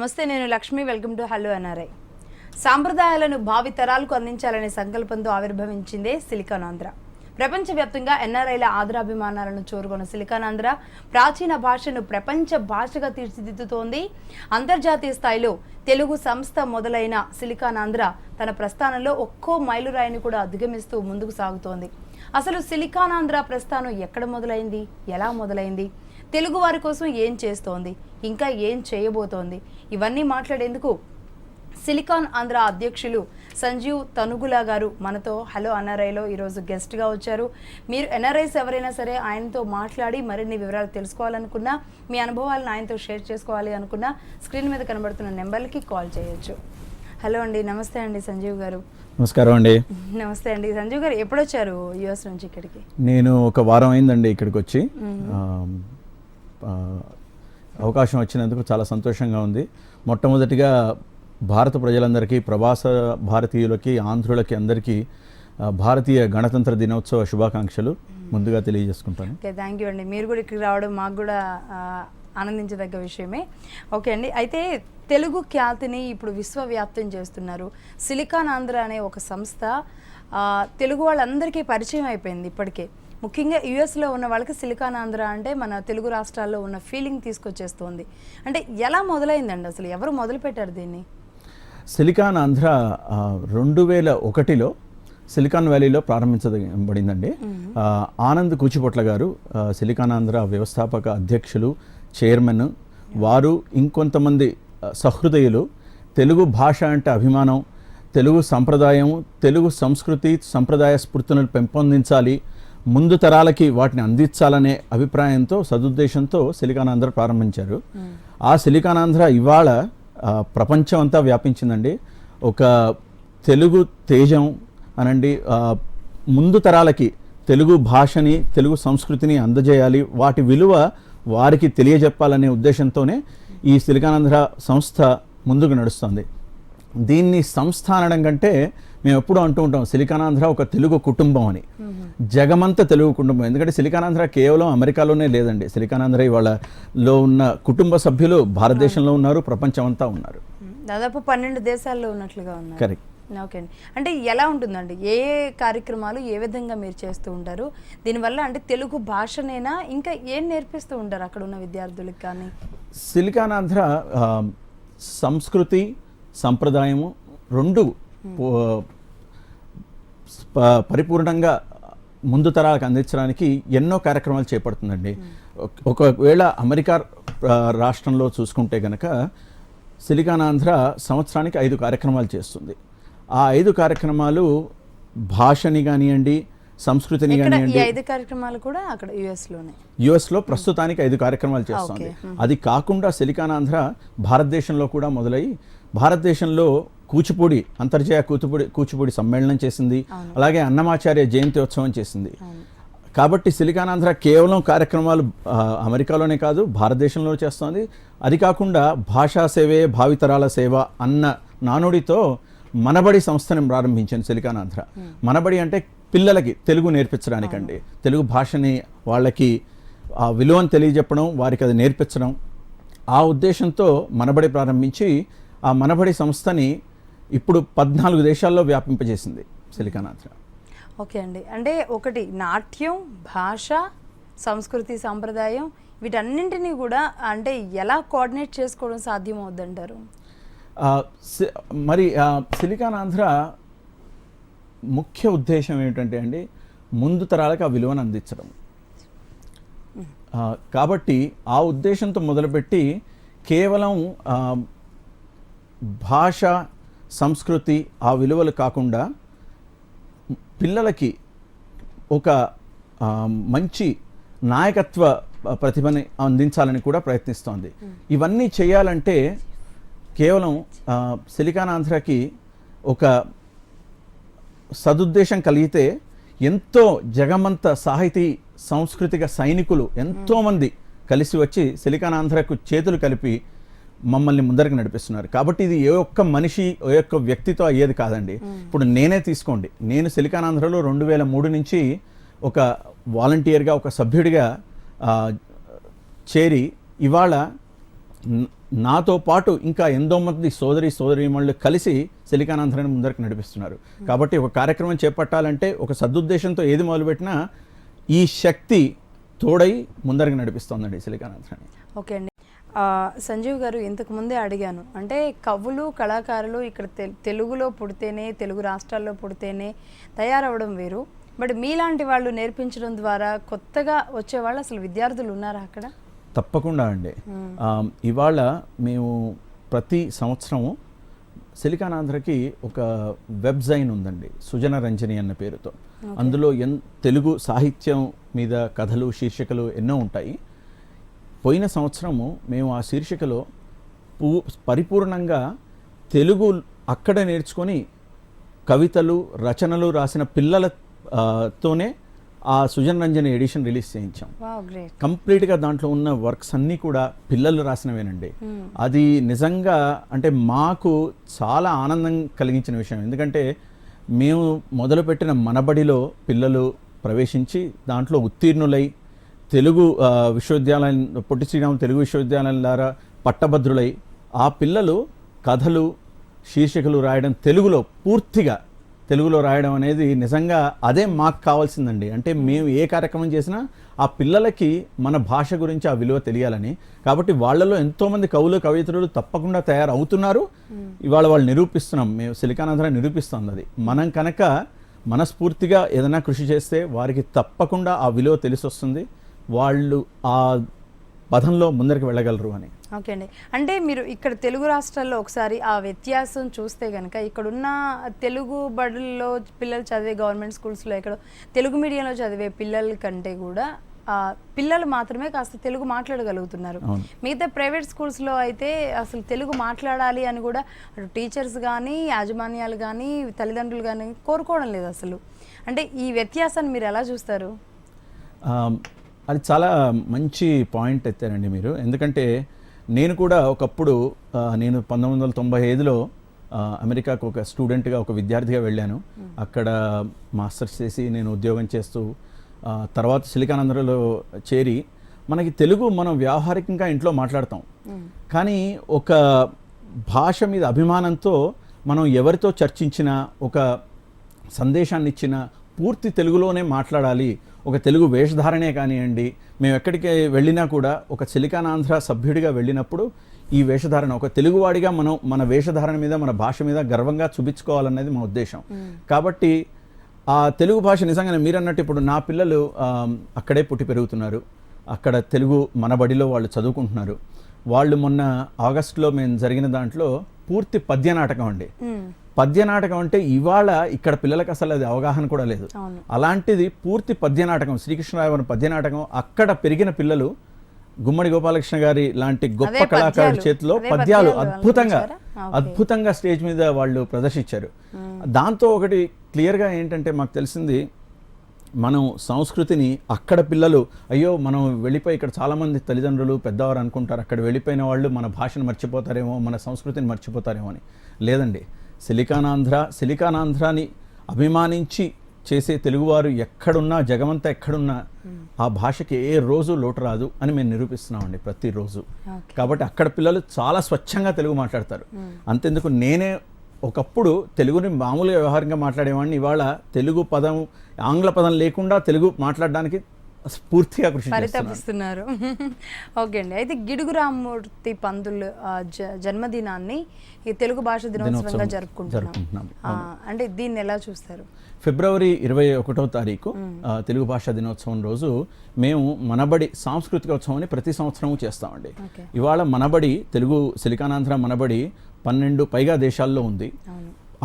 నమస్తే, నేను Lakshmi. Welcome to hello NRI. సాంప్రదాయాలను భావితరాలకు అందించాలనే సంకల్పంతో ఆవిర్భవించిందే సిలికాన్ ఆంధ్ర. ప్రపంచవ్యాప్తంగా ఎన్ఆర్ఐల ఆదరాభిమానాలను చూరుకున్న సిలికాన్ ఆంధ్ర ప్రాచీన భాషను ప్రపంచ భాషగా తీర్చిదిద్దుతోంది. అంతర్జాతీయ స్థాయిలో తెలుగు సంస్థ మొదలైన సిలికాన్ ఆంధ్ర తన ప్రస్థానంలో ఒక్కో మైలురాయిని కూడా అధిగమిస్తూ ముందుకు సాగుతోంది. అసలు సిలికాన్ ఆంధ్ర ప్రస్థానం ఎక్కడ మొదలైంది, ఎలా మొదలైంది, తెలుగు వారి కోసం ఏం చేస్తోంది, ఇంకా ఏం చేయబోతోంది, ఇవన్నీ మాట్లాడేందుకు సిలికాన్ ఆంధ్ర అధ్యక్షులు సంజీవ్ తనుగుల గారు మనతో హలో ఎన్ఆర్ఐలో ఈరోజు గెస్ట్గా వచ్చారు. మీరు ఎన్ఆర్ఐస్ ఎవరైనా సరే ఆయనతో మాట్లాడి మరిన్ని వివరాలు తెలుసుకోవాలనుకున్నా, మీ అనుభవాలను ఆయనతో షేర్ చేసుకోవాలి అనుకున్నా స్క్రీన్ మీద కనబడుతున్న నెంబర్లకి కాల్ చేయొచ్చు. హలో అండి, నమస్తే అండి సంజీవ్ గారు. నమస్కారం అండి. నమస్తే అండి. సంజీవ్ గారు ఎప్పుడు వచ్చారు యుఎస్ నుంచి ఇక్కడికి? నేను ఒక వారం అయిందండి ఇక్కడికి వచ్చి. అవకాశం వచ్చినందుకు చాలా సంతోషంగా ఉంది. మొట్టమొదటిగా భారత ప్రజలందరికీ, ప్రవాస భారతీయులకి, ఆంధ్రులకి అందరికీ భారతీయ గణతంత్ర దినోత్సవ శుభాకాంక్షలు ముందుగా తెలియజేసుకుంటాను. ఓకే, థ్యాంక్ యూ అండి. మీరు కూడా ఇక్కడికి రావడం మాకు కూడా ఆనందించదగ్గ విషయమే. ఓకే అండి, అయితే తెలుగు ఖ్యాతిని ఇప్పుడు విశ్వవ్యాప్తం చేస్తున్నారు. సిలికాన్ ఆంధ్ర అనే ఒక సంస్థ తెలుగు వాళ్ళందరికీ పరిచయం అయిపోయింది ఇప్పటికే. ముఖ్యంగా యుఎస్లో ఉన్న వాళ్ళకి సిలికాన్ ఆంధ్ర అంటే మన తెలుగు రాష్ట్రాల్లో ఉన్న ఫీలింగ్ తీసుకొచ్చేస్తుంది. అంటే ఎలా మొదలైందండి, అసలు ఎవరు మొదలుపెట్టారు దీన్ని? సిలికాన్ ఆంధ్ర 2001లో సిలికాన్ వ్యాలీలో ప్రారంభించబడిందండి. ఆనంద్ కూచిపొట్ల గారు సిలికాన్ ఆంధ్ర వ్యవస్థాపక అధ్యక్షులు, చైర్మన్. వారు ఇంకొంతమంది సహృదయులు తెలుగు భాష అంటే అభిమానం, తెలుగు సంప్రదాయం, తెలుగు సంస్కృతి సంప్రదాయ స్ఫూర్తిని పెంపొందించాలి, ముందు తరాలకి వాటిని అందించాలనే అభిప్రాయంతో, సదుద్దేశంతో సిలికాన్ ఆంధ్ర ప్రారంభించారు. ఆ సిలికాన్ ఆంధ్ర ఇవాళ ప్రపంచం అంతా వ్యాపించిందండి. ఒక తెలుగు తేజం అనండి, ముందు తరాలకి తెలుగు భాషని, తెలుగు సంస్కృతిని అందజేయాలి, వాటి విలువ వారికి తెలియజెప్పాలనే ఉద్దేశంతోనే ఈ సిలికాన్ ఆంధ్ర సంస్థ ముందుకు నడుస్తుంది. దీన్ని సంస్థ అనడం కంటే మేము ఎప్పుడూ అంటూ ఉంటాం, సిలికాన్ ఆంధ్ర ఒక తెలుగు కుటుంబం అని. జగమంత తెలుగు కుటుంబం. ఎందుకంటే సిలికాన్ ఆంధ్ర కేవలం అమెరికాలోనే లేదండి. సిలికాన్ ఆంధ్ర ఇవాళలో ఉన్న కుటుంబ సభ్యులు భారతదేశంలో ఉన్నారు, ప్రపంచం అంతా ఉన్నారు. దాదాపు 12 దేశాల్లో ఉన్నట్లుగా ఉన్నారు. కరెక్ట్. ఓకే అండి. అంటే ఎలా ఉంటుందండి, ఏ కార్యక్రమాలు ఏ విధంగా మీరు చేస్తూ ఉంటారు? దీనివల్ల అంటే తెలుగు భాషనైనా ఇంకా ఏం నేర్పిస్తూ ఉంటారు అక్కడ ఉన్న విద్యార్థులకు కానీ? సిలికాన్ ఆంధ్ర సంస్కృతి సంప్రదాయము రెండు పరిపూర్ణంగా ముందు తరాలకు అందించడానికి ఎన్నో కార్యక్రమాలు చేపడుతుందండి. ఒకవేళ అమెరికా రాష్ట్రంలో చూసుకుంటే కనుక సిలికాన్ ఆంధ్ర సంవత్సరానికి 5 కార్యక్రమాలు చేస్తుంది. ఆ 5 కార్యక్రమాలు భాషని కానివ్వండి, సంస్కృతిని కానివ్వండి. 5 కార్యక్రమాలు కూడా అక్కడ యుఎస్లో ప్రస్తుతానికి 5 కార్యక్రమాలు చేస్తుంది. అది కాకుండా సిలికాన్ ఆంధ్ర భారతదేశంలో కూడా మొదలై భారతదేశంలో కూచిపూడి, అంతర్జాతీయ కూచిపూడి సమ్మేళనం చేసింది, అలాగే అన్నమాచార్య జయంత్యోత్సవం చేసింది. కాబట్టి సిలికాన్ ఆంధ్ర కేవలం కార్యక్రమాలు అమెరికాలోనే కాదు, భారతదేశంలో చేస్తోంది. అది కాకుండా భాషా సేవే భావితరాల సేవ అన్న నానుడితో మనబడి సంస్థని ప్రారంభించాను సిలికాన్ ఆంధ్ర. మనబడి అంటే పిల్లలకి తెలుగు నేర్పించడానికండి, తెలుగు భాషని వాళ్ళకి ఆ విలువను తెలియజెప్పడం, వారికి అది నేర్పించడం. ఆ ఉద్దేశంతో మనబడి ప్రారంభించి ఆ మనబడి సంస్థని ఇప్పుడు 14 దేశాల్లో వ్యాపింపజేసింది సిలికాన్ ఆంధ్ర. ఓకే అండి. అంటే ఒకటి నాట్యం, భాష, సంస్కృతి సాంప్రదాయం, వీటన్నింటినీ కూడా అంటే ఎలా కోఆర్డినేట్ చేసుకోవడం సాధ్యమవుద్దంటారు? మరి సిలికాన్ ఆంధ్ర ముఖ్య ఉద్దేశం ఏమిటంటే అండి, ముందు తరాలకు ఆ విలువను అందించడం. కాబట్టి ఆ ఉద్దేశంతో మొదలుపెట్టి కేవలం భాష, సంస్కృతి, ఆ విలువలు కాకుండా పిల్లలకి ఒక మంచి నాయకత్వ ప్రతిభని అందించాలని కూడా ప్రయత్నిస్తోంది. ఇవన్నీ చేయాలంటే కేవలం సిలికాన్ ఆంధ్రకి ఒక సదుద్దేశం కలిగితే ఎంతో జగమంత సాహితీ సాంస్కృతిక సైనికులు ఎంతోమంది కలిసి వచ్చి సిలికాన్ ఆంధ్రకు చేతులు కలిపి మమ్మల్ని ముందరికి నడిపిస్తున్నారు. కాబట్టి ఇది ఏ ఒక్క మనిషి, ఏ ఒక్క వ్యక్తితో అయ్యేది కాదండి. ఇప్పుడు నేనే తీసుకోండి, నేను సిలికాన్ ఆంధ్రలో 2003 నుంచి ఒక వాలంటీర్గా, ఒక సభ్యుడిగా చేరి ఇవాళ నాతో పాటు ఇంకా ఎంతో మంది సోదరీమణులు కలిసి సిలికానాంధ్రాని ముందరకు నడిపిస్తున్నారు. కాబట్టి ఒక కార్యక్రమం చేపట్టాలంటే ఒక సదుద్దేశంతో ఏది మొదలుపెట్టినా ఈ శక్తి తోడై ముందరకు నడిపిస్తోందండి సిలికానాంధ్రాని. ఓకే అండి. సంజీవ్ గారు, ఇంతకు ముందే అడిగాను, అంటే కవులు కళాకారులు ఇక్కడ తెలుగులో పుడితేనే, తెలుగు రాష్ట్రాల్లో పుడితేనే తయారవడం వేరు, బట్ మీలాంటి వాళ్ళు నేర్పించడం ద్వారా కొత్తగా వచ్చేవాళ్ళు అసలు విద్యార్థులు ఉన్నారా అక్కడ? తప్పకుండా అండి. ఇవాళ మేము ప్రతి సంవత్సరము సిలికానాంధ్రకి ఒక వెబ్సైన్ ఉందండి, సుజన రంజని అన్న పేరుతో. అందులో తెలుగు సాహిత్యం మీద కథలు, శీర్షికలు ఎన్నో ఉంటాయి. పోయిన సంవత్సరము మేము ఆ శీర్షికలో పరిపూర్ణంగా తెలుగు అక్కడ నేర్చుకొని కవితలు, రచనలు రాసిన పిల్లలతోనే ఆ సుజన రంజని ఎడిషన్ రిలీజ్ చేయించాం. కంప్లీట్గా దాంట్లో ఉన్న వర్క్స్ అన్నీ కూడా పిల్లలు రాసినవేనండి. అది నిజంగా అంటే మాకు చాలా ఆనందం కలిగించిన విషయం. ఎందుకంటే మేము మొదలుపెట్టిన మనబడిలో పిల్లలు ప్రవేశించి దాంట్లో ఉత్తీర్ణులై తెలుగు విశ్వవిద్యాలయం, పొట్టి శ్రీరామ తెలుగు విశ్వవిద్యాలయం ద్వారా పట్టభద్రులై ఆ పిల్లలు కథలు, శీర్షికలు రాయడం పూర్తిగా తెలుగులో రాయడం అనేది నిజంగా అదే మాకు కావాల్సిందండి. అంటే మేము ఏ కార్యక్రమం చేసినా ఆ పిల్లలకి మన భాష గురించి ఆ విలువ తెలియాలని. కాబట్టి వాళ్ళలో ఎంతోమంది కవులు, కవయిత్రులు తప్పకుండా తయారవుతున్నారు. ఇవాళ వాళ్ళు నిరూపిస్తున్నాం, మేము సిలికానాంధ్ర నిరూపిస్తుంది. అది మనం కనుక మనస్ఫూర్తిగా ఏదైనా కృషి చేస్తే వారికి తప్పకుండా ఆ విలువ తెలిసి వస్తుంది, వాళ్ళు ఆ పదంలో ముందరికి వెళ్ళగలరు అని. ఓకే అండి. అంటే మీరు ఇక్కడ తెలుగు రాష్ట్రాల్లో ఒకసారి ఆ వ్యత్యాసం చూస్తే కనుక ఇక్కడున్న తెలుగు బడుల్లో పిల్లలు చదివే గవర్నమెంట్ స్కూల్స్లో ఇక్కడ తెలుగు మీడియంలో చదివే పిల్లల కంటే కూడా పిల్లలు మాత్రమే కాస్త తెలుగు మాట్లాడగలుగుతున్నారు. మిగతా ప్రైవేట్ స్కూల్స్లో అయితే అసలు తెలుగు మాట్లాడాలి అని కూడా టీచర్స్ కానీ, యాజమాన్యాలు కానీ, తల్లిదండ్రులు కానీ కోరుకోవడం లేదు అసలు. అంటే ఈ వ్యత్యాసాన్ని మీరు ఎలా చూస్తారు? అది చాలా మంచి పాయింట్ ఎత్తారండి మీరు. ఎందుకంటే నేను కూడా ఒకప్పుడు నేను 1995లో అమెరికాకు ఒక స్టూడెంట్గా, ఒక విద్యార్థిగా వెళ్ళాను. అక్కడ మాస్టర్స్ చేసి నేను ఉద్యోగం చేస్తూ తర్వాత సిలికానాంధ్రలో చేరి మనకి తెలుగు మనం వ్యావహారికంగా ఇంట్లో మాట్లాడతాం, కానీ ఒక భాష మీద అభిమానంతో మనం ఎవరితో చర్చించినా, ఒక సందేశాన్ని ఇచ్చినా పూర్తి తెలుగులోనే మాట్లాడాలి. ఒక తెలుగు వేషధారణే కానివ్వండి, మేము ఎక్కడికి వెళ్ళినా కూడా ఒక సిలికానాంధ్ర సభ్యుడిగా వెళ్ళినప్పుడు ఈ వేషధారణ, ఒక తెలుగువాడిగా మనం మన వేషధారణ మీద, మన భాష మీద గర్వంగా చూపించుకోవాలనేది మా ఉద్దేశం. కాబట్టి ఆ తెలుగు భాష నిజంగానే మీరు అన్నట్టు ఇప్పుడు నా పిల్లలు అక్కడే పుట్టి పెరుగుతున్నారు, అక్కడ తెలుగు మన బడిలో వాళ్ళు చదువుకుంటున్నారు. వాళ్ళు మొన్న ఆగస్టులో మేము జరిగిన దాంట్లో పూర్తి పద్య నాటకం అండి. పద్య నాటకం అంటే ఇవాళ ఇక్కడ పిల్లలకు అసలు అది అవగాహన కూడా లేదు. అలాంటిది పూర్తి పద్య నాటకం, శ్రీకృష్ణరాయవరం పద్య నాటకం. అక్కడ పెరిగిన పిల్లలు గుమ్మడి గోపాలకృష్ణ గారి లాంటి గొప్ప కళాకారుడి చేతిలో పద్యాలు అద్భుతంగా స్టేజ్ మీద వాళ్ళు ప్రదర్శించారు. దాంతో ఒకటి క్లియర్గా ఏంటంటే మాకు తెలిసింది, మనం సంస్కృతిని అక్కడ పిల్లలు అయ్యో మనం వెళ్ళిపోయి, ఇక్కడ చాలామంది తల్లిదండ్రులు పెద్దవారు అనుకుంటారు అక్కడ వెళ్ళిపోయిన వాళ్ళు మన భాషను మర్చిపోతారేమో, మన సంస్కృతిని మర్చిపోతారేమో అని. లేదండి, సిలికానాంధ్రాని అభిమానించి చేసే తెలుగువారు ఎక్కడున్నా, జగమంతా ఎక్కడున్నా ఆ భాషకి ఏ రోజు లోటు రాదు అని మేము నిరూపిస్తున్నామండి ప్రతిరోజు. కాబట్టి అక్కడ పిల్లలు చాలా స్వచ్ఛంగా తెలుగు మాట్లాడతారు. అంతెందుకు, నేనే ఒకప్పుడు తెలుగుని మామూలుగా వ్యవహారంగా మాట్లాడేవాడిని. ఇవాళ తెలుగు పదం, ఆంగ్ల పదం లేకుండా తెలుగు మాట్లాడడానికి పూర్తిగా కృషి పరితపిస్తున్నారు. ఓకే అండి. అయితే గిడుగు రామ్మూర్తి పంతులు జన్మదినాన్ని ఈ తెలుగు భాష దినోత్సవంగా జరుపుకుంటున్నాం. అంటే దీన్ని ఎలా చూస్తారు? ఫిబ్రవరి 21వ తారీఖు తెలుగు భాషా దినోత్సవం రోజు మేము మనబడి సాంస్కృతికోత్సవం అని ప్రతి సంవత్సరము చేస్తామండి. ఇవాళ మనబడి, తెలుగు సిలికానాంధ్ర మనబడి 12 పైగా దేశాల్లో ఉంది.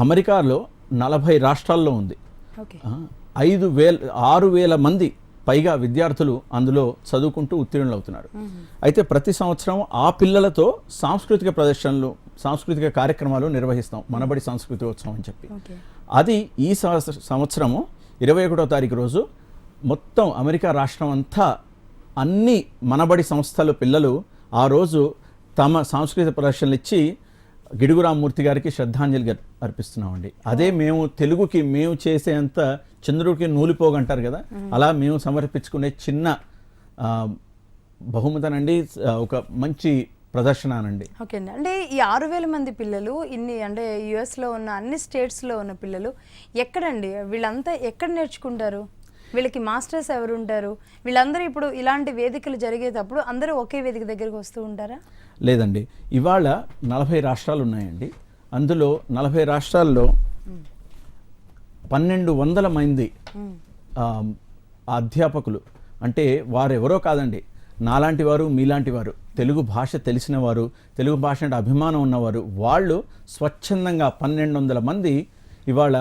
అమెరికాలో 40 రాష్ట్రాల్లో ఉంది. 6,000 మంది పైగా విద్యార్థులు అందులో చదువుకుంటూ ఉత్తీర్ణులు అవుతున్నారు. అయితే ప్రతి సంవత్సరం ఆ పిల్లలతో సాంస్కృతిక ప్రదర్శనలు, సాంస్కృతిక కార్యక్రమాలు నిర్వహిస్తాం, మనబడి సాంస్కృతికోత్సవం అని చెప్పి. అది ఈ సంవత్సరము 21వ తారీఖు రోజు మొత్తం అమెరికా రాష్ట్రం అంతా అన్ని మనబడి సంస్థల పిల్లలు ఆ రోజు తమ సాంస్కృతిక ప్రదర్శనలు ఇచ్చి గిడుగు రామ్మూర్తి గారికి శ్రద్ధాంజలి అర్పిస్తున్నామండి. అదే మేము తెలుగుకి మేము చేసేంత చంద్రుడికి నూలిపోగంటారు కదా, అలా మేము సమర్పించుకునే చిన్న బహుమతనండి, ఒక మంచి ప్రదర్శనానండి. ఓకే అండి. అంటే ఈ 6,000 మంది పిల్లలు ఇన్ని అంటే యుఎస్లో ఉన్న అన్ని స్టేట్స్లో ఉన్న పిల్లలు ఎక్కడండి వీళ్ళంతా ఎక్కడ నేర్చుకుంటారు? వీళ్ళకి మాస్టర్స్ ఎవరు ఉంటారు? వీళ్ళందరూ ఇప్పుడు ఇలాంటి వేదికలు జరిగేటప్పుడు అందరూ ఒకే వేదిక దగ్గరికి వస్తూ ఉంటారా? లేదండి, ఇవాళ 40 రాష్ట్రాలు ఉన్నాయండి. అందులో 40 రాష్ట్రాల్లో 1,200 మంది అధ్యాపకులు, అంటే వారెవరో కాదండి, నాలాంటి వారు మీలాంటి వారు, తెలుగు భాష తెలిసిన వారు, తెలుగు భాష అంటే అభిమానం ఉన్నవారు, వాళ్ళు స్వచ్ఛందంగా 1,200 మంది ఇవాళ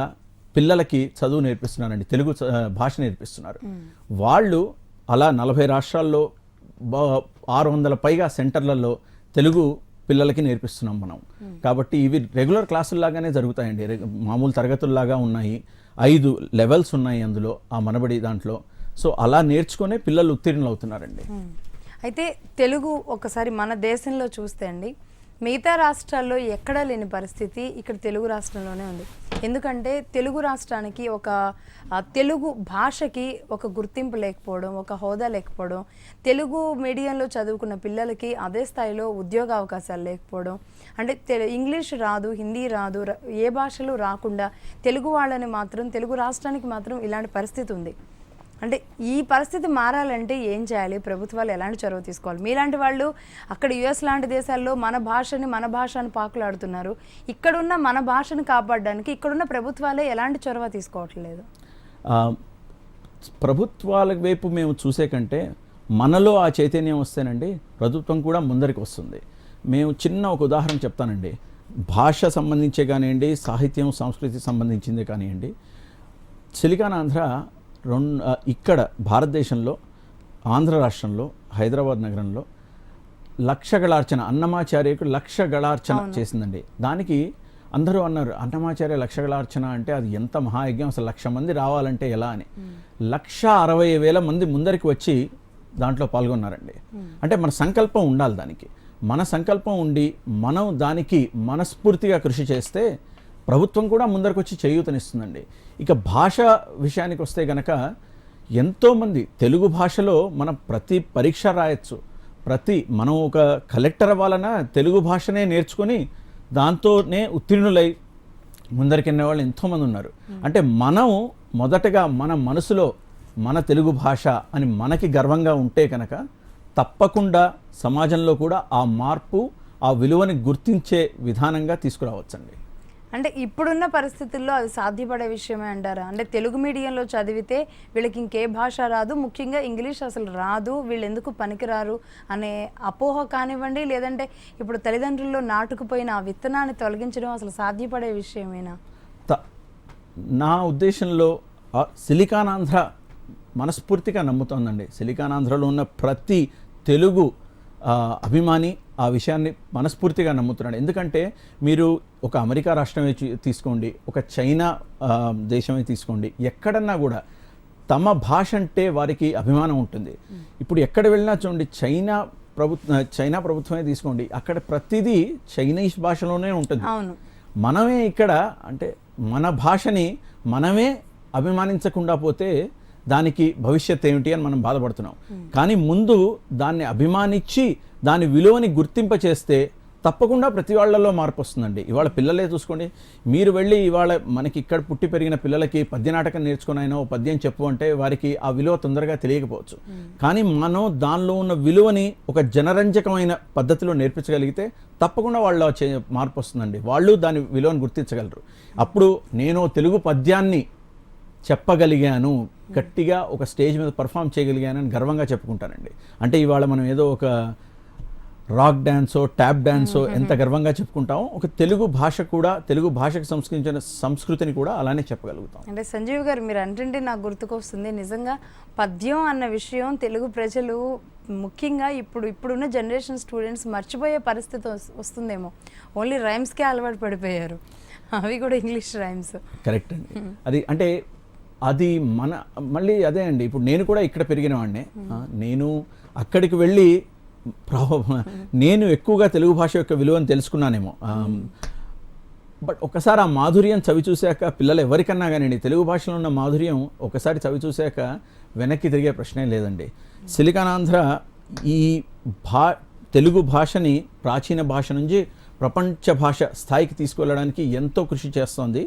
పిల్లలకి చదువు నేర్పిస్తున్నారండి, తెలుగు భాష నేర్పిస్తున్నారు. వాళ్ళు అలా 40 రాష్ట్రాల్లో 600 పైగా సెంటర్లలో తెలుగు పిల్లలకి నేర్పిస్తున్నాం మనం. కాబట్టి ఇవి రెగ్యులర్ క్లాసుల్లాగానే జరుగుతాయండి, మామూలు తరగతుల్లాగా ఉన్నాయి. 5 లెవెల్స్ ఉన్నాయి అందులో, ఆ మనబడి దాంట్లో. సో అలా నేర్చుకునే పిల్లలు ఉత్తీర్ణులు అవుతున్నారండి. అయితే తెలుగు ఒకసారి మన దేశంలో చూస్తే అండి, మిగతా రాష్ట్రాల్లో ఎక్కడా లేని పరిస్థితి ఇక్కడ తెలుగు రాష్ట్రంలోనే ఉంది. ఎందుకంటే తెలుగు రాష్ట్రానికి ఒక తెలుగు భాషకి ఒక గుర్తింపు లేకపోవడం, ఒక హోదా లేకపోవడం, తెలుగు మీడియంలో చదువుకున్న పిల్లలకి అదే స్థాయిలో ఉద్యోగ అవకాశాలు లేకపోవడం, అంటే ఇంగ్లీష్ రాదు, హిందీ రాదు, ఏ భాషలు రాకుండా తెలుగు వాళ్ళని మాత్రం, తెలుగు రాష్ట్రానికి మాత్రం ఇలాంటి పరిస్థితి ఉంది. అంటే ఈ పరిస్థితి మారాలంటే ఏం చేయాలి? ప్రభుత్వాలు ఎలాంటి చొరవ తీసుకోవాలి? మీలాంటి వాళ్ళు అక్కడ యుఎస్ లాంటి దేశాల్లో మన భాష అని పాకులాడుతున్నారు. ఇక్కడున్న మన భాషను కాపాడడానికి ఇక్కడున్న ప్రభుత్వాలే ఎలాంటి చొరవ తీసుకోవట్లేదు? ప్రభుత్వాల వైపు మేము చూసే కంటే మనలో ఆ చైతన్యం వస్తేనండి ప్రభుత్వం కూడా ముందరికి వస్తుంది. మేము చిన్న ఒక ఉదాహరణ చెప్తానండి. భాష సంబంధించే కానివ్వండి, సాహిత్యం సంస్కృతి సంబంధించిందే కానివ్వండి, సిలికాన్ ఆంధ్ర ఇక్కడ భారతదేశంలో ఆంధ్ర రాష్ట్రంలో హైదరాబాద్ నగరంలో లక్షగళార్చన, అన్నమాచార్యకు లక్షగళార్చన చేసిందండి. దానికి అందరూ అన్నారు, అన్నమాచార్య లక్షగళార్చన అంటే అది ఎంత మహాయజ్ఞం, అసలు 1,00,000 మంది రావాలంటే ఎలా అని. 1,60,000 మంది ముందరికి వచ్చి దాంట్లో పాల్గొన్నారండి. అంటే మన సంకల్పం ఉండాలి, దానికి మన సంకల్పం ఉండి మనం దానికి మనస్ఫూర్తిగా కృషి చేస్తే ప్రభుత్వం కూడా ముందరికి వచ్చి చేయూతనిస్తుందండి. ఇక భాష విషయానికి వస్తే గనక ఎంతోమంది తెలుగు భాషలో మనం ప్రతి పరీక్ష రాయొచ్చు, మనం ఒక కలెక్టర్ అవ్వాలన్నా తెలుగు భాషనే నేర్చుకొని దాంతోనే ఉత్తీర్ణులై ముందరికెళ్ళిన వాళ్ళు ఎంతోమంది ఉన్నారు. అంటే మనం మొదటగా మన మనసులో మన తెలుగు భాష అని మనకి గర్వంగా ఉంటే కనుక తప్పకుండా సమాజంలో కూడా ఆ మార్పు, ఆ విలువని గుర్తించే విధానంగా తీసుకురావచ్చండి. అంటే ఇప్పుడున్న పరిస్థితుల్లో అది సాధ్యపడే విషయమే అంటారా? అంటే తెలుగు మీడియంలో చదివితే వీళ్ళకి ఇంకే భాష రాదు, ముఖ్యంగా ఇంగ్లీష్ అసలు రాదు, వీళ్ళు ఎందుకు పనికిరారు అనే అపోహ కానివ్వండి, లేదంటే ఇప్పుడు తల్లిదండ్రుల్లో నాటుకుపోయిన ఆ విత్తనాన్ని తొలగించడం అసలు సాధ్యపడే విషయమేనా? నా ఉద్దేశంలో సిలికాన్ ఆంధ్ర మనస్ఫూర్తిగా నమ్ముతోందండి. సిలికాన్ ఆంధ్రలో ఉన్న ప్రతి తెలుగు అభిమాని ఆ విషయాన్ని మనస్ఫూర్తిగా నమ్ముతున్నాడు. ఎందుకంటే మీరు ఒక అమెరికా రాష్ట్రమే తీసుకోండి, ఒక చైనా దేశమే తీసుకోండి, ఎక్కడన్నా కూడా తమ భాష అంటే వారికి అభిమానం ఉంటుంది. ఇప్పుడు ఎక్కడ వెళ్ళినా చూడండి, చైనా ప్రభుత్వమే తీసుకోండి, అక్కడ ప్రతిదీ చైనీస్ భాషలోనే ఉంటుంది. మనమే ఇక్కడ అంటే మన భాషని మనమే అభిమానించకుండా పోతే దానికి భవిష్యత్ ఏమిటి అని మనం బాధపడుతున్నాం. కానీ ముందు దాన్ని అభిమానించి దాని విలువని గుర్తింప చేస్తే తప్పకుండా ప్రతి వాళ్ళలో మార్పు వస్తుందండి. ఇవాళ పిల్లలే చూసుకోండి, మీరు వెళ్ళి ఇవాళ మనకి ఇక్కడ పుట్టి పెరిగిన పిల్లలకి పద్యనాటకం నేర్చుకుని అయినా పద్యం చెప్పు అంటే వారికి ఆ విలువ తొందరగా తెలియకపోవచ్చు. కానీ మనం దానిలో ఉన్న విలువని ఒక జనరంజకమైన పద్ధతిలో నేర్పించగలిగితే తప్పకుండా వాళ్ళలో మార్పు వస్తుందండి. వాళ్ళు దాని విలువను గుర్తించగలరు. అప్పుడు నేను తెలుగు పద్యాన్ని చెప్పగలిగాను, గట్టిగా ఒక స్టేజ్ మీద పర్ఫామ్ చేయగలిగానని గర్వంగా చెప్పుకుంటానండి. అంటే ఇవాళ మనం ఏదో ఒక రాక్ డ్యాన్సో ట్యాప్ డ్యాన్సో ఎంత గర్వంగా చెప్పుకుంటామో ఒక తెలుగు భాష కూడా, తెలుగు భాషకు సంస్కరించిన సంస్కృతిని కూడా అలానే చెప్పగలుగుతాం. అంటే సంజీవ్ గారు మీరు అంటే నాకు గుర్తుకొస్తుంది, నిజంగా పద్యం అన్న విషయం తెలుగు ప్రజలు ముఖ్యంగా ఇప్పుడున్న జనరేషన్ స్టూడెంట్స్ మర్చిపోయే పరిస్థితి వస్తుందేమో. ఓన్లీ రైమ్స్కే అలవాటు పడిపోయారు, అవి కూడా ఇంగ్లీష్ రైమ్స్. కరెక్ట్ అండి. అది అంటే అది మళ్ళీ అదే అండి. ఇప్పుడు నేను కూడా ఇక్కడ పెరిగిన వాడినే, నేను అక్కడికి వెళ్ళి నేను ఎక్కువగా తెలుగు భాష యొక్క విలువను తెలుసుకున్నానేమో. బట్ ఒకసారి ఆ మాధుర్యం చవి చూశాక పిల్లలు ఎవరికన్నా కానివ్వండి, తెలుగు భాషలో ఉన్న మాధుర్యం ఒకసారి చవి చూశాక వెనక్కి తిరిగే ప్రశ్నే లేదండి. సిలికాన్ ఆంధ్ర ఈ తెలుగు భాషని ప్రాచీన భాష నుంచి ప్రపంచ భాష స్థాయికి తీసుకెళ్ళడానికి ఎంతో కృషి చేస్తోంది.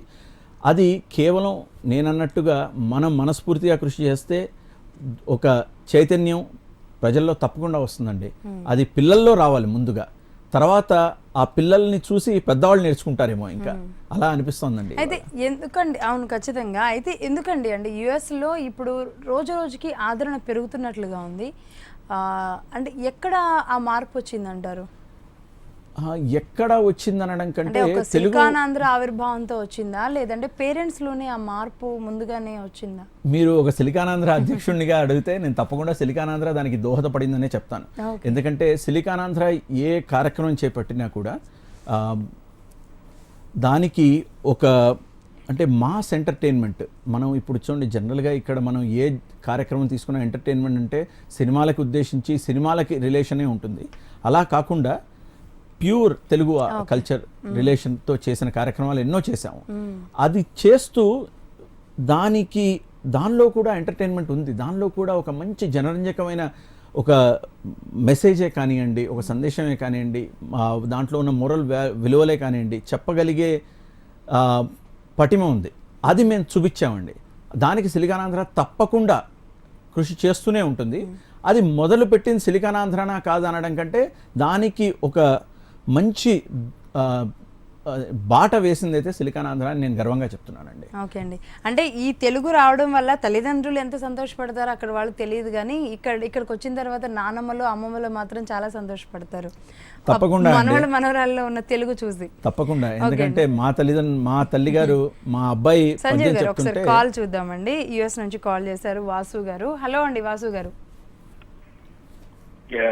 అది కేవలం నేనన్నట్టుగా మనం మనస్ఫూర్తిగా కృషి చేస్తే ఒక చైతన్యం ప్రజల్లో తప్పకుండా వస్తుందండి. అది పిల్లల్లో రావాలి ముందుగా, తర్వాత ఆ పిల్లల్ని చూసి పెద్దవాళ్ళు నేర్చుకుంటారేమో ఇంకా అలా అనిపిస్తోందండి. అయితే ఎందుకండి, అవును ఖచ్చితంగా. అయితే ఎందుకండి అంటే యుఎస్లో ఇప్పుడు రోజు రోజుకి ఆదరణ పెరుగుతున్నట్లుగా ఉంది. అంటే ఎక్కడ ఆ మార్పు వచ్చిందంటారు? ఎక్కడ వచ్చిందనడం అంటే కంటే ఒక తెలుగు సిలికానాంధ్ర ఆవిర్భావంతో వచ్చిందా, లేదంటే పేరెంట్స్ లోనే ఆ మార్పు ముందుగానే వచ్చిందా? మీరు ఒక సిలికానాంధ్ర అధ్యక్షుడినిగా అడిగితే నేను తప్పకుండా సిలికానాంధ్ర దానికి దోహదపడిందనే చెప్తాను. ఎందుకంటే సిలికానాంధ్ర ఏ కార్యక్రమం చేపట్టినా కూడా దానికి ఒక అంటే మాస్ ఎంటర్టైన్మెంట్. మనం ఇప్పుడు చూడండి, జనరల్గా ఇక్కడ మనం ఏ కార్యక్రమం తీసుకున్న ఎంటర్టైన్మెంట్ అంటే సినిమాలకు ఉద్దేశించి సినిమాలకి రిలేషనే ఉంటుంది. అలా కాకుండా ప్యూర్ తెలుగు కల్చర్ రిలేషన్తో చేసిన కార్యక్రమాలు ఎన్నో చేశాము. అది చేస్తూ దానిలో కూడా ఎంటర్టైన్మెంట్ ఉంది, దానిలో కూడా ఒక మంచి జనరంజకమైన ఒక మెసేజే కానివ్వండి, ఒక సందేశమే కానివ్వండి, దాంట్లో ఉన్న మొరల్ విలువలే కానివ్వండి, చెప్పగలిగే పటిమ ఉంది. అది మేము చూపించామండి. దానికి సిలికానాంధ్ర తప్పకుండా కృషి చేస్తూనే ఉంటుంది. అది మొదలు పెట్టింది సిలికానాంధ్రనా కాదనడం కంటే దానికి ఒక మంచి బాట వేసింది అయితే సిలికానాంధ్ర అని నేను గర్వంగా చెప్తున్నానండి. ఓకే అండి. అంటే ఈ తెలుగు రావడం వల్ల తల్లిదండ్రులు ఎంత సంతోషపడతారో అక్కడ వాళ్ళకి తెలియదు, కానీ ఇక్కడికి వచ్చిన తర్వాత నానమ్మలు అమ్మమ్మలు మాత్రం చాలా సంతోషపడతారు తప్పకుండా మనవరాల్లో ఉన్న తెలుగు చూసి. తప్పకుండా, ఎందుకంటే మా తల్లి గారు మా అబ్బాయి సంజయ్ గారు ఒకసారి కాల్ చూద్దామండి. యుఎస్ నుంచి కాల్ చేశారు వాసు గారు. హలో అండి వాసు గారు.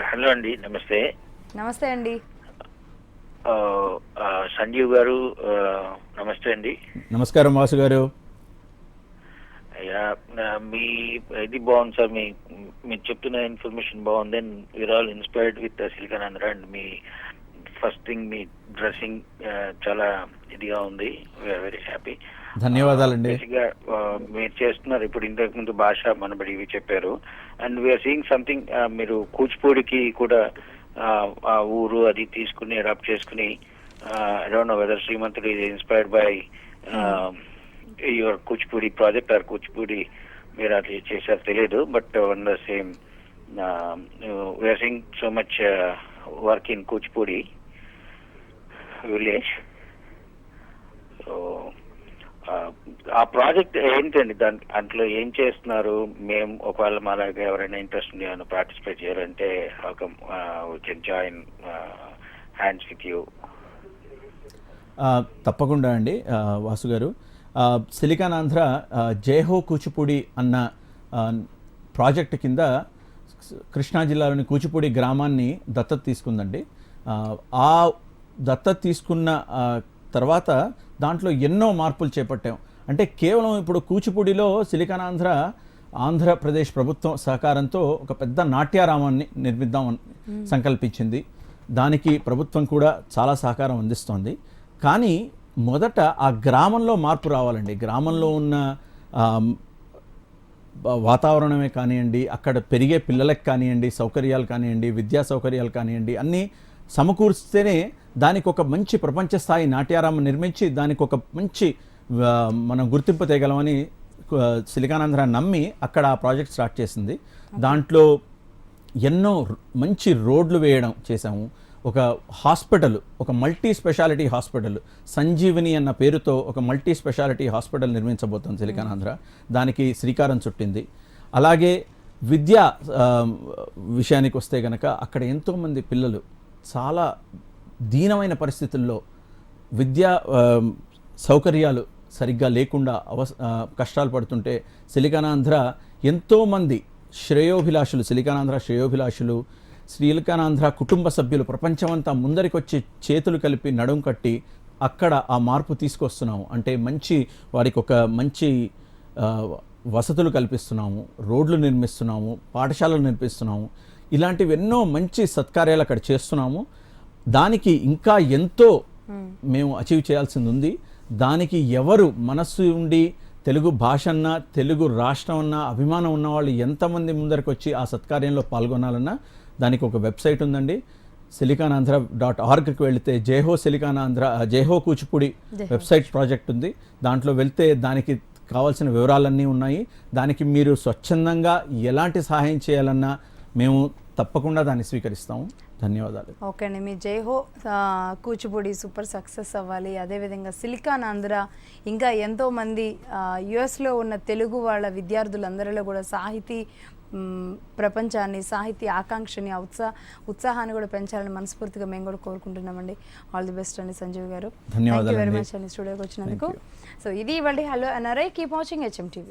హలో అండి, నమస్తే. నమస్తే అండి. సంజీవ్ గారు నమస్తే అండి. నమస్కారం వాసు గారు. మీ ఇది బాగుంది సార్, మీరు చెప్తున్న ఇన్ఫర్మేషన్ బాగుంది. And we are all inspired with Siliconandhra. And మీ ఫస్ట్ థింగ్ మీ డ్రెస్సింగ్ చాలా ఇదిగా ఉంది. We are very happy. ధన్యవాదాలండి. మీరు చేస్తున్నారు ఇప్పుడు, ఇంతకు ముందు భాష మనబడి ఇవి చెప్పారు. అండ్ వీఆర్ సీయింగ్ సంథింగ్, మీరు కూచిపూడికి కూడా ఆ ఊరు అది తీసుకుని అడాప్ట్ చేసుకుని, I don't know whether Srimanthudu is inspired by your Kuchipudi project or Kuchipudi మీరు అది చేశారు తెలియదు. But one the same we are seeing so much work in Kuchipudi village. So ఆ ప్రాజెక్ట్ ఏంటండి, దాంట్లో ఏం చేస్తున్నారు? మేము ఒకవేళ మా లాగా ఎవరైనా ఇంట్రెస్ట్ ఉంది ఏమైనా పార్టిసిపేట్ చేయాలంటే how come we can join hands with you? తప్పకుండా అండి వాసు గారు. సిలికానాంధ్ర జయహో కూచిపూడి అన్న ప్రాజెక్ట్ కింద కృష్ణా జిల్లాలోని కూచిపూడి గ్రామాన్ని దత్తత తీసుకుందండి. ఆ దత్తత తీసుకున్న తర్వాత దాంట్లో ఎన్నో మార్పులు చేపట్టాం. అంటే కేవలం ఇప్పుడు కూచిపూడిలో సిలికానాంధ్ర ఆంధ్రప్రదేశ్ ప్రభుత్వం సహకారంతో ఒక పెద్ద నాట్యారామాన్ని నిర్మిద్దామని సంకల్పించింది. దానికి ప్రభుత్వం కూడా చాలా సహకారం అందిస్తోంది. కానీ మొదట ఆ గ్రామంలో మార్పు రావాలండి. గ్రామంలో ఉన్న వాతావరణమే కానివ్వండి, అక్కడ పెరిగే పిల్లలకు కానివ్వండి, సౌకర్యాలు కానివ్వండి, విద్యా సౌకర్యాలు కానివ్వండి, అన్నీ సమకూర్స్తేనే దానికి ఒక మంచి ప్రపంచ స్థాయి నాట్యారామం నిర్మించి దానికి ఒక మంచి మనం గుర్తింపు తేగలమని సిలికానాంధ్ర నమ్మి అక్కడ ఆ ప్రాజెక్ట్ స్టార్ట్ చేసింది. దాంట్లో ఎన్నో మంచి రోడ్లు వేయడం చేశాము. ఒక హాస్పిటల్, ఒక మల్టీ స్పెషాలిటీ హాస్పిటల్, సంజీవిని అన్న పేరుతో ఒక మల్టీ స్పెషాలిటీ హాస్పిటల్ నిర్మించబోతుంది సిలికానాంధ్ర. దానికి శ్రీకారం చుట్టింది. అలాగే విద్యా విషయానికి వస్తే కనుక అక్కడ ఎంతోమంది పిల్లలు చాలా దీనమైన పరిస్థితుల్లో విద్యా సౌకర్యాలు సరిగ్గా లేకుండా కష్టాలు పడుతుంటే సిలికానాంధ్ర ఎంతోమంది శ్రేయోభిలాషులు, సిలికానాంధ్ర శ్రేయోభిలాషులు, సిలికానాంధ్ర కుటుంబ సభ్యులు ప్రపంచమంతా ముందరికొచ్చి చేతులు కలిపి నడుం కట్టి అక్కడ ఆ మార్పు తీసుకొస్తున్నాము. అంటే వారికి ఒక మంచి వసతులు కల్పిస్తున్నాము, రోడ్లు నిర్మిస్తున్నాము, పాఠశాలలు నిర్మిస్తున్నాము. ఇలాంటివి ఎన్నో మంచి సత్కార్యాలు అక్కడ చేస్తున్నాము. దానికి ఇంకా ఎంతో మేము అచీవ్ చేయాల్సింది ఉంది. దానికి ఎవరు మనస్సు ఉండి తెలుగు భాష అన్నా, తెలుగు రాష్ట్రం అన్నా అభిమానం ఉన్నవాళ్ళు ఎంతమంది ముందరికి వచ్చి ఆ సత్కార్యంలో పాల్గొనాలన్నా దానికి ఒక వెబ్సైట్ ఉందండి. silicanandhra.orgకి వెళితే జైహో సిలికానాంధ్ర జైహో కూచిపూడి వెబ్సైట్ ప్రాజెక్ట్ ఉంది. దాంట్లో వెళ్తే దానికి కావాల్సిన వివరాలన్నీ ఉన్నాయి. దానికి మీరు స్వచ్ఛందంగా ఎలాంటి సహాయం చేయాలన్నా మేము తప్పకుండా దాన్ని స్వీకరిస్తాము. ధన్యవాదాలు. ఓకే అండి, మీ జైహో కూచిపూడి సూపర్ సక్సెస్ అవ్వాలి. అదేవిధంగా సిలికానాంధ్ర ఇంకా ఎంతోమంది యుఎస్లో ఉన్న తెలుగు వాళ్ళ విద్యార్థులందరిలో కూడా సాహితీ ప్రపంచాన్ని, సాహితీ ఆకాంక్షని, ఉత్సాహాన్ని కూడా పెంచాలని మనస్ఫూర్తిగా మేము కూడా కోరుకుంటున్నామండి. ఆల్ ది బెస్ట్ అండి సంజీవ్ గారు. థ్యాంక్ యూ వెరీ మచ్ అండి స్టూడియోకి వచ్చినందుకు. సో ఇది ఇవాళ hello NRI. Keep watching HM TV.